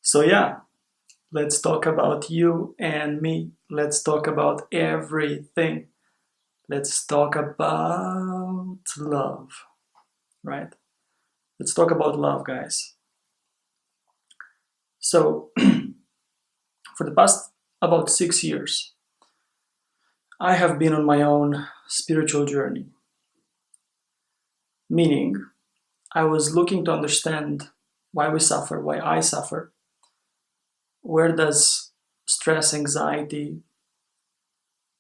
So yeah, let's talk about you and me. Let's talk about everything. Let's talk about love, right? Let's talk about love, guys. So, for the past about 6 years, I have been on my own spiritual journey, meaning I was looking to understand why we suffer, why I suffer, where does stress, anxiety,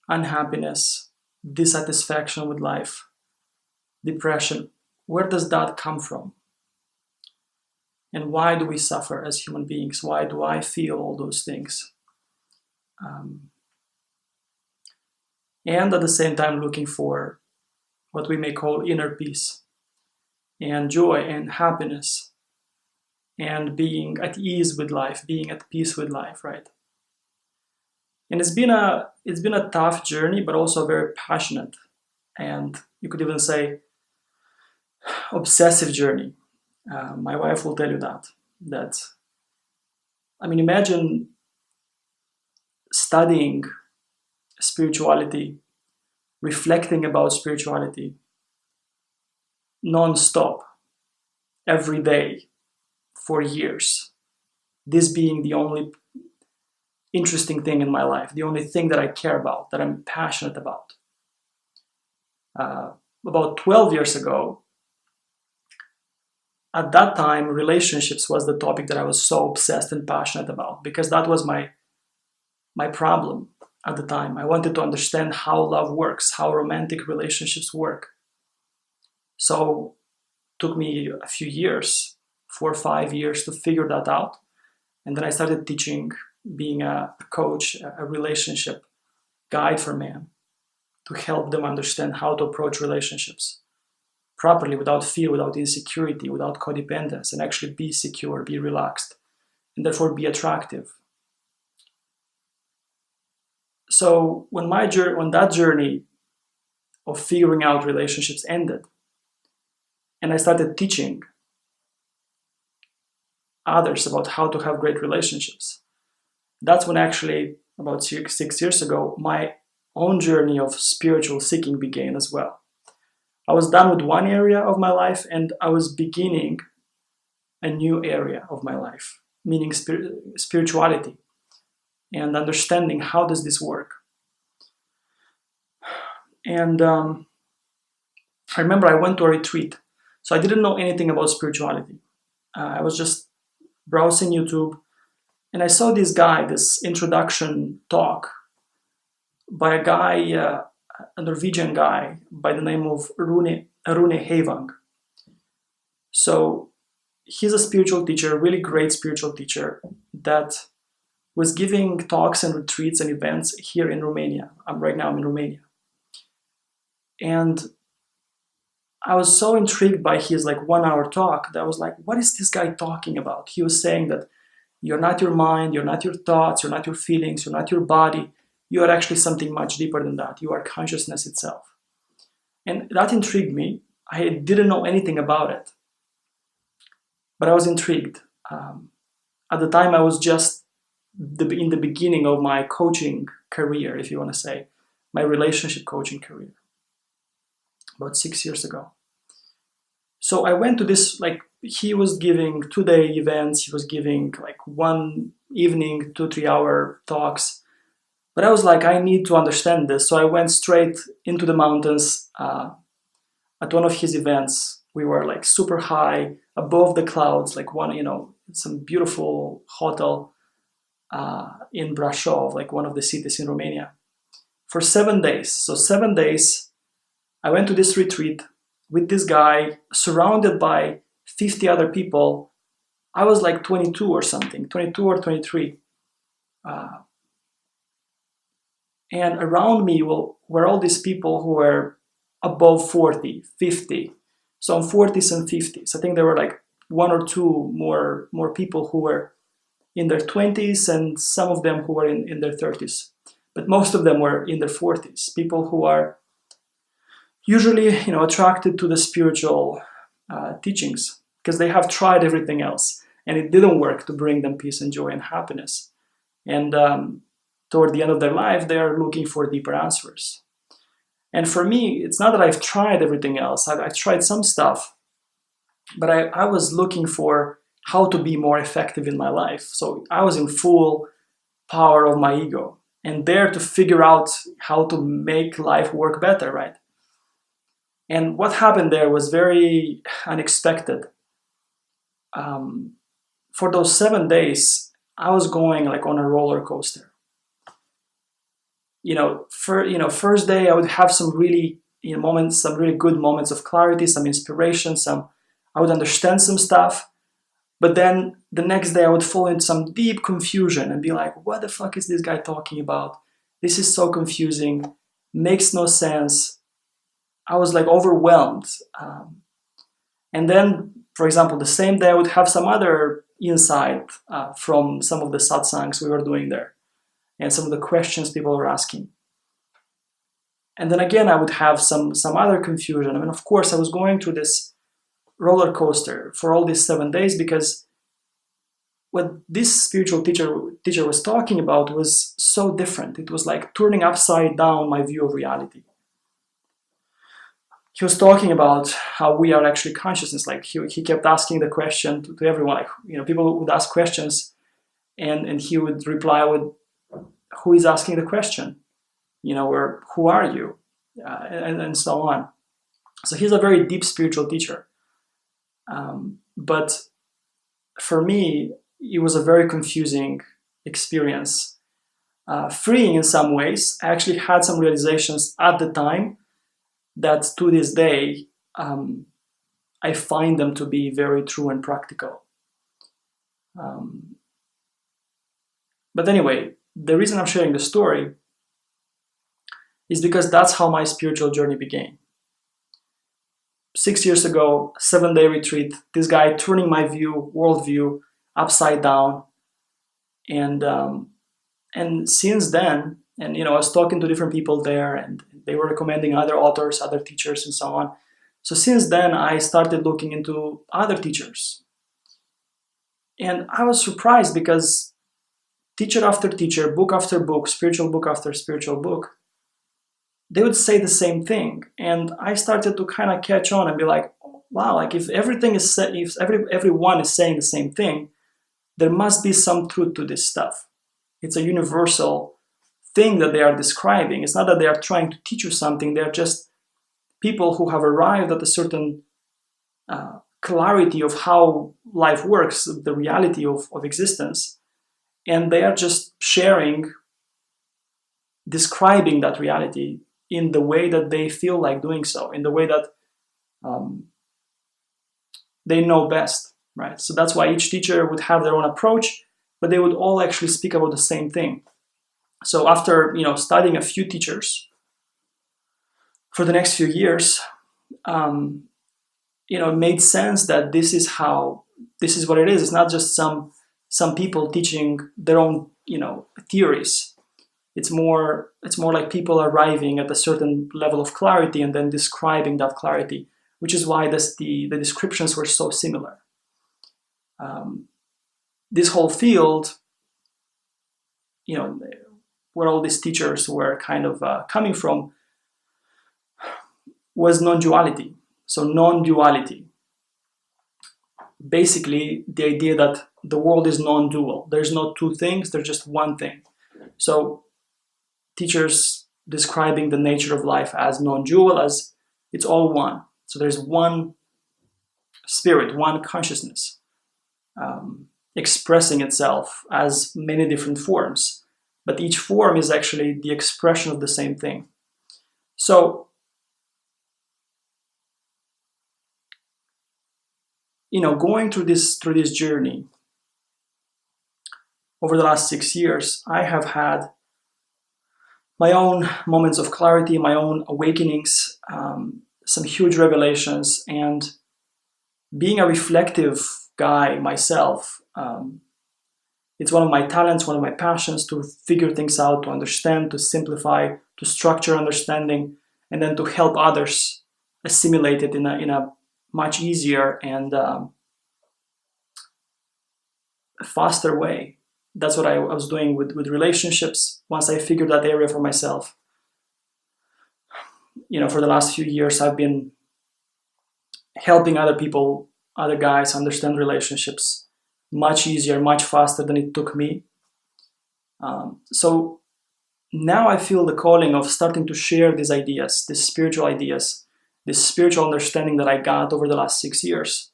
unhappiness, dissatisfaction with life, depression, where does that come from? And why do we suffer as human beings? Why do I feel all those things? Um, and at the same time, looking for what we may call inner peace and joy and happiness and being at ease with life, being at peace with life, right? And it's been a tough journey, but also very passionate, and you could even say obsessive journey. My wife will tell you that I mean, imagine studying spirituality, reflecting about spirituality non-stop every day for years. This being the only interesting thing in my life, the only thing that I care about, that I'm passionate about. Uh, about 12 years ago, at that time, relationships was the topic that I was so obsessed and passionate about because that was my problem at the time. I wanted to understand how love works, how romantic relationships work. So it took me a few years, 4 or 5 years to figure that out. And then I started teaching, being a coach, a relationship guide for men to help them understand how to approach relationships properly without fear, without insecurity, without codependence, and actually be secure, be relaxed, and therefore be attractive. So when that journey of figuring out relationships ended, and I started teaching others about how to have great relationships, that's when actually about 6 years ago, my own journey of spiritual seeking began as well. I was done with one area of my life and I was beginning a new area of my life, meaning spirituality and understanding how does this work. And I remember I went to a retreat, so I didn't know anything about spirituality. I was just browsing YouTube and I saw this introduction talk by a guy, a Norwegian guy by the name of Rune Hevang. So he's a spiritual teacher, a really great spiritual teacher that was giving talks and retreats and events here in Romania. Right now I'm in Romania. And I was so intrigued by his 1 hour talk that I was like, what is this guy talking about? He was saying that you're not your mind, you're not your thoughts, you're not your feelings, you're not your body. You are actually something much deeper than that. You are consciousness itself. And that intrigued me. I didn't know anything about it, but I was intrigued. At the time, I was just in the beginning of my coaching career, if you want to say, my relationship coaching career, about 6 years ago. So I went to this, he was giving 2-day events. He was giving 1 evening, 2-3 hour talks. But I was like, I need to understand this. So I went straight into the mountains at one of his events. We were super high above the clouds, some beautiful hotel in Brasov, one of the cities in Romania, for 7 days. So 7 days, I went to this retreat with this guy, surrounded by 50 other people. I was 22 or something, 22 or 23. And around me were all these people who were above 40, 50. So I'm 40s and 50s. I think there were 1 or 2 more people who were in their 20s and some of them who were in their 30s. But most of them were in their 40s. People who are usually attracted to the spiritual teachings because they have tried everything else. and it didn't work to bring them peace and joy and happiness. And toward the end of their life, they are looking for deeper answers. And for me, it's not that I've tried everything else. I've tried some stuff, but I was looking for how to be more effective in my life. So I was in full power of my ego and there to figure out how to make life work better, right? And what happened there was very unexpected. For those 7 days, I was going like on a roller coaster. First day I would have some really moments, some really good moments of clarity, some inspiration, I would understand some stuff. But then the next day I would fall into some deep confusion and be like, what the fuck is this guy talking about? This is so confusing, makes no sense. I was like overwhelmed. And then, for example, the same day I would have some other insight from some of the satsangs we were doing there and some of the questions people were asking. And then again, I would have some other confusion. I mean, of course, I was going through this roller coaster for all these 7 days because what this spiritual teacher was talking about was so different. It was like turning upside down my view of reality. He was talking about how we are actually consciousness. Like he kept asking the question to everyone. Like, people would ask questions, and he would reply with, "Who is asking the question? Or who are you?" And so on. So he's a very deep spiritual teacher. But for me, it was a very confusing experience. Freeing in some ways. I actually had some realizations at the time that to this day, I find them to be very true and practical. But anyway, the reason I'm sharing the story is because that's how my spiritual journey began. 6 years ago, 7-day retreat, this guy turning my worldview upside down. And since then, and I was talking to different people there, and they were recommending other authors, other teachers, and so on. So since then, I started looking into other teachers. And I was surprised because teacher after teacher, book after book, spiritual book after spiritual book, they would say the same thing. And I started to kind of catch on and be like, wow, like if everything is said, if everyone is saying the same thing, there must be some truth to this stuff. It's a universal thing that they are describing. It's not that they are trying to teach you something. They're just people who have arrived at a certain clarity of how life works, the reality of existence. And they are just sharing, describing that reality in the way that they feel like doing so, in the way that they know best, right? So that's why each teacher would have their own approach, but they would all actually speak about the same thing. So after studying a few teachers for the next few years, it made sense that this is what it is. It's not just some people teaching their own theories. It's more like people arriving at a certain level of clarity and then describing that clarity, which is why the descriptions were so similar. This whole field, where all these teachers were kind of coming from, was non-duality. So non-duality. Basically, the idea that the world is non-dual. There's no two things, there's just one thing. So teachers describing the nature of life as non-dual, as it's all one. So there's one spirit, one consciousness, expressing itself as many different forms. But each form is actually the expression of the same thing. So, going through this journey over the last 6 years, I have had my own moments of clarity, my own awakenings, some huge revelations, and being a reflective guy myself, it's one of my talents, one of my passions to figure things out, to understand, to simplify, to structure understanding, and then to help others assimilate it in a much easier and faster way. That's what I was doing with relationships. Once I figured that area for myself, for the last few years, I've been helping other people, other guys understand relationships much easier, much faster than it took me. So now I feel the calling of starting to share these ideas, these spiritual ideas, this spiritual understanding that I got over the last 6 years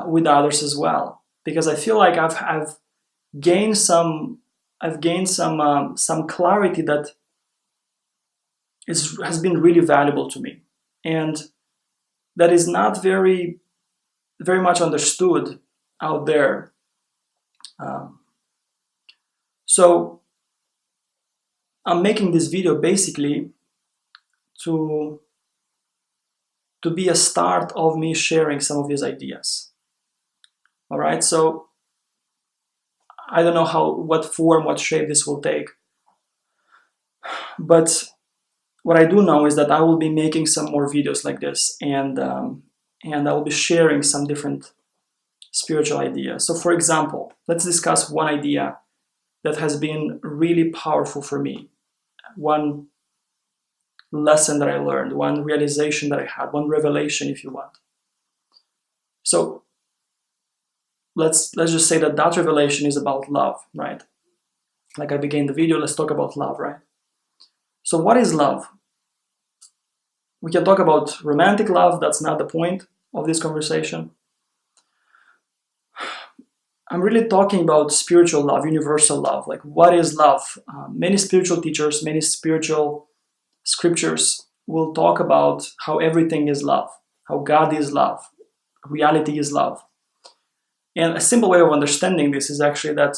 with others as well, because I feel like I've gained some clarity that has been really valuable to me, and that is not very much understood out there. So I'm making this video basically to be a start of me sharing some of these ideas. All right, so I don't know what form, what shape this will take, but what I do know is that I will be making some more videos like this, and I will be sharing some different spiritual ideas. So for example, let's discuss one idea that has been really powerful for me, one lesson that I learned, one realization that I had, one revelation, if you want. So let's just say that revelation is about love, right? Like I began the video, let's talk about love, right? So what is love? We can talk about romantic love, that's not the point of this conversation. I'm really talking about spiritual love, universal love. Like, what is love? Many spiritual teachers, many spiritual scriptures will talk about how everything is love, how God is love, reality is love. And a simple way of understanding this is actually that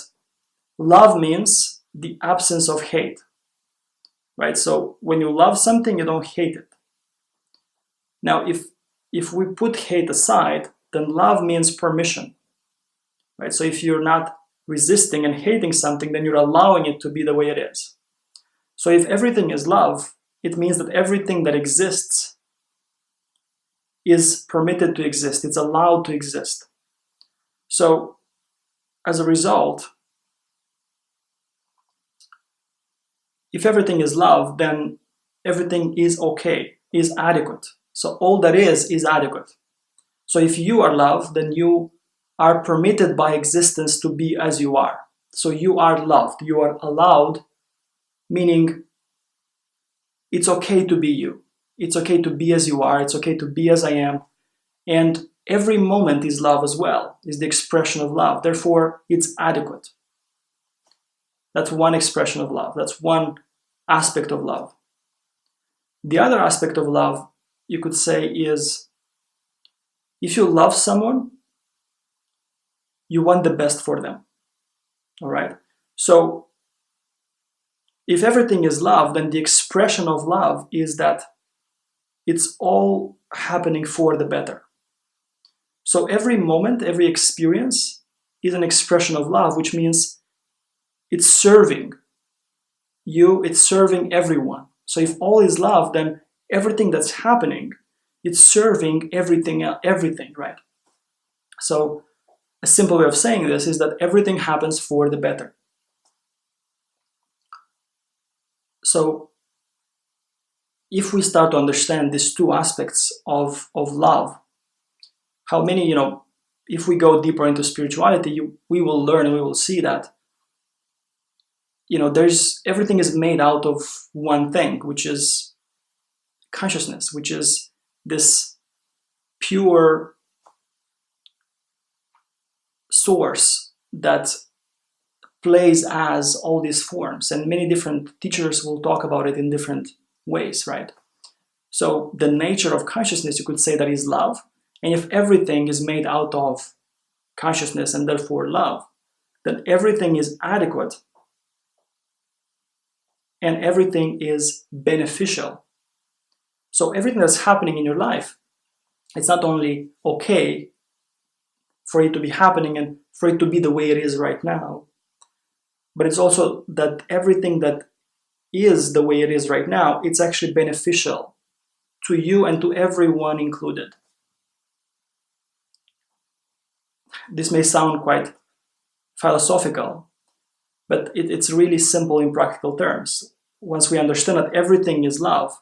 love means the absence of hate, right? So when you love something, you don't hate it. Now, if we put hate aside, then love means permission, right? So if you're not resisting and hating something, then you're allowing it to be the way it is. So if everything is love, it means that everything that exists is permitted to exist. It's allowed to exist. So as a result, if everything is love, then everything is okay, is adequate. So all that is adequate. So if you are love, then you are permitted by existence to be as you are. So you are loved, you are allowed, meaning it's okay to be you. It's okay to be as you are, it's okay to be as I am. And every moment is love as well, is the expression of love. Therefore, it's adequate. That's one expression of love. That's one aspect of love. The other aspect of love, you could say, is if you love someone, you want the best for them. All right? So if everything is love, then the expression of love is that it's all happening for the better. So every moment, every experience is an expression of love, which means it's serving you, it's serving everyone. So if all is love, then everything that's happening, it's serving everything, right? So a simple way of saying this is that everything happens for the better. So if we start to understand these two aspects of love, how many, if we go deeper into spirituality, we will learn and we will see that, everything is made out of one thing, which is consciousness, which is this pure source that plays as all these forms. And many different teachers will talk about it in different ways, right? So the nature of consciousness, you could say, that is love. And if everything is made out of consciousness and therefore love, then everything is adequate and everything is beneficial. So everything that's happening in your life, it's not only okay for it to be happening and for it to be the way it is right now, but it's also that everything that is the way it is right now, it's actually beneficial to you and to everyone included. This may sound quite philosophical, but it's really simple in practical terms. Once we understand that everything is love,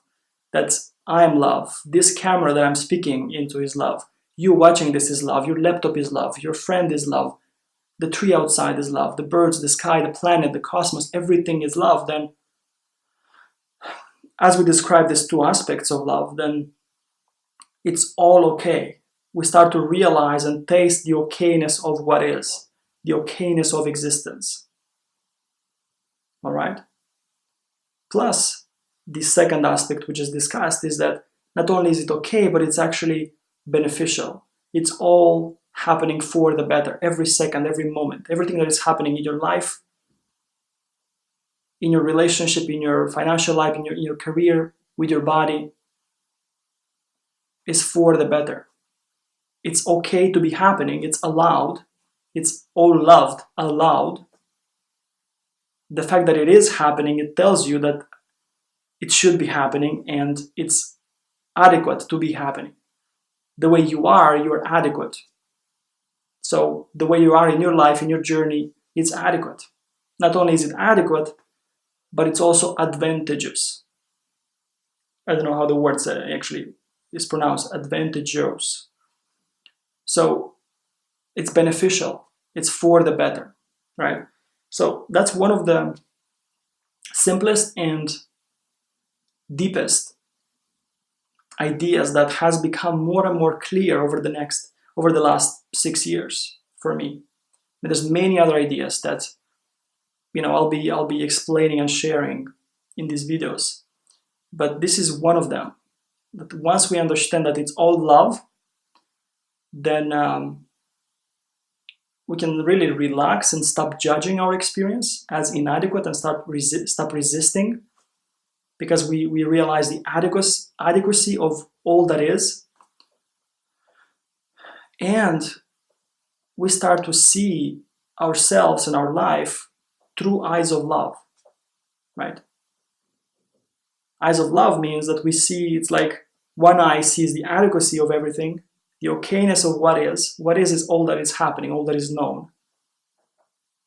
that I am love, this camera that I'm speaking into is love, you watching this is love, your laptop is love, your friend is love, the tree outside is love, the birds, the sky, the planet, the cosmos, everything is love, then as we describe these two aspects of love, then it's all okay. We start to realize and taste the okayness of what is, the okayness of existence. All right? Plus, the second aspect which is discussed is that not only is it okay, but it's actually beneficial. It's all happening for the better, every second, every moment. Everything that is happening in your life, in your relationship, in your financial life, in your career, with your body, is for the better. It's okay to be happening. It's allowed. It's all loved, allowed. The fact that it is happening, it tells you that it should be happening and it's adequate to be happening. The way you are, you're adequate. So the way you are in your life, in your journey, it's adequate. Not only is it adequate, but it's also advantageous. I don't know how the word actually is pronounced, advantageous. So it's beneficial. It's for the better, right? So that's one of the simplest and deepest ideas that has become more and more clear over the last 6 years for me. And there's many other ideas that I'll be explaining and sharing in these videos, but this is one of them. That once we understand that it's all love, then we can really relax and stop judging our experience as inadequate and stop resisting, because we realize the adequacy of all that is, and we start to see ourselves and our life through eyes of love, right? Eyes of love means that we see, it's like one eye sees the adequacy of everything, the okayness of what is. What is all that is happening, all that is known,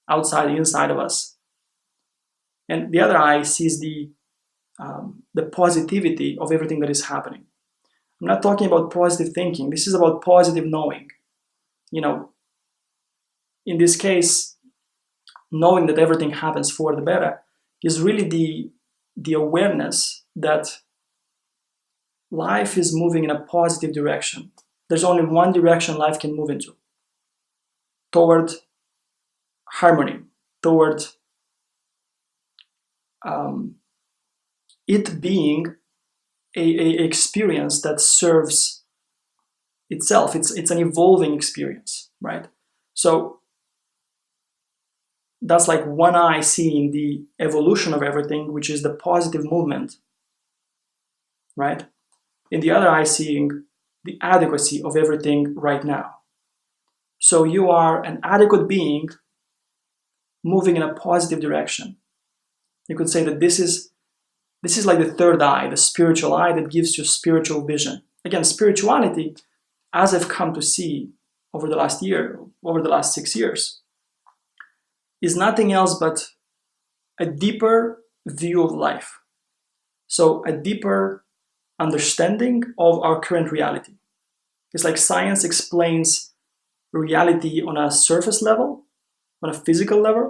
outside, inside of us. And the other eye sees the positivity of everything that is happening. I'm not talking about positive thinking. This is about positive knowing. In this case, knowing that everything happens for the better is really the awareness that life is moving in a positive direction. There's only one direction life can move into, toward harmony, toward it being a experience that serves itself. It's an evolving experience, right? So that's like one eye seeing the evolution of everything, which is the positive movement, right? In the other eye seeing the adequacy of everything right now. So you are an adequate being moving in a positive direction. You could say that this is like the third eye, the spiritual eye that gives you spiritual vision. Again, spirituality, as I've come to see over the last 6 years, is nothing else but a deeper view of life. So a deeper understanding of our current reality. It's like science explains reality on a surface level, on a physical level,